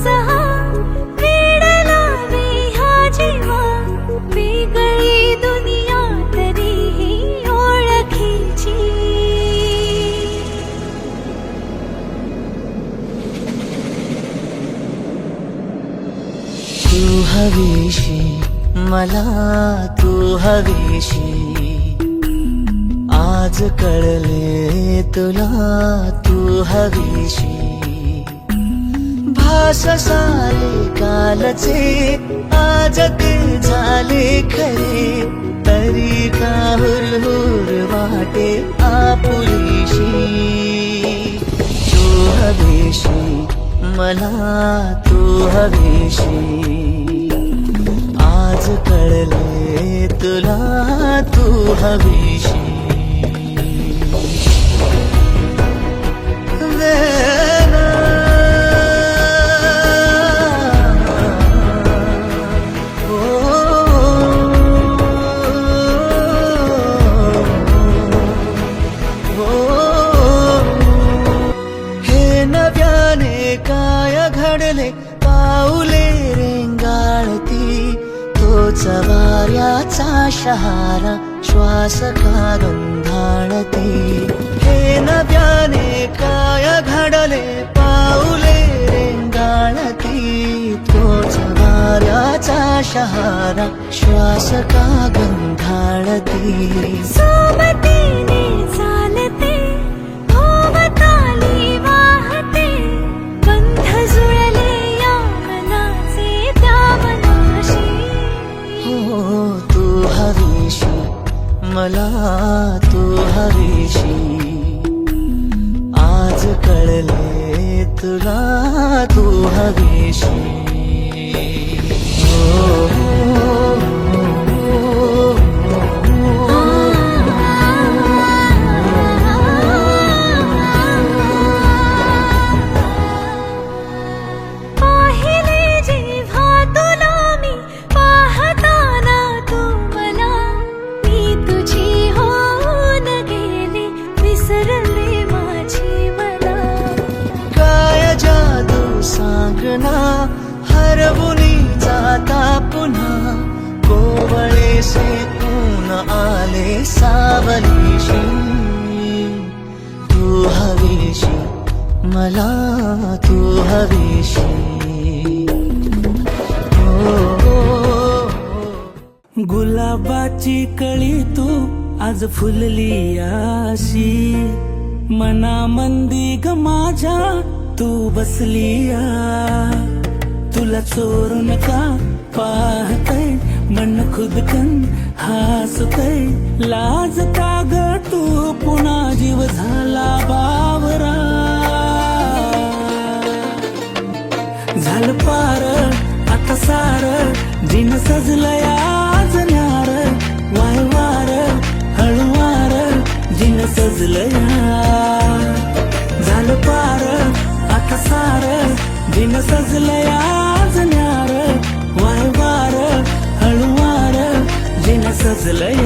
सहा वेड लावे ह्या जीवा वेगळी दुनिया तरीही ओळखीची तू हवीशी मला तू हवीशी आज कळले तुला तू हवीशी भास साले कालचे आज ते झाले खरे तरी का हुरहुर वाटे आपुलीशी तू हवीशी मला तू हवीशी आज कळले तुला तू हवीशी हे नव्याने काय घडले पाऊले रेंगाळती तोच वाऱ्याचा शहारा श्वास का गंधाळती हे नव्याने काय घडले पाऊले रेंगाळती तोच वाऱ्याचा शहारा श्वास का गंधाळती सोबतीने चालते भोवताली वाहते गंध जुळले या मनाचे त्या मनाशी हो तू हवीशी मला तू हवीशी आज कळले तुला तू हवीशी पाहिले जेव्हा तुला मी पाहताना तू मला मी तुझी होऊन गेले विसरले माझी मला काय जादू सांगना हरवुनी जाता पुन्हा कोवळेसे ऊन आले सावलीशी तू हवीशी मला तू हवीशी गुलाबाची कळी तू आज फुलली आशी मनामंदी ग माझ्या तू बसली तुला चोरून का पाहतय मन खुदकन हसतय लाज का ग तू पुन्हा जीव झाला बावरा झालं पार आता सार जिन सजलंय आज न्यार वायवार हळुवार जिन सजलंय झालं पार आता सार जिन सजलंय आज न्यार वायवार हळुवार जिन सजलंय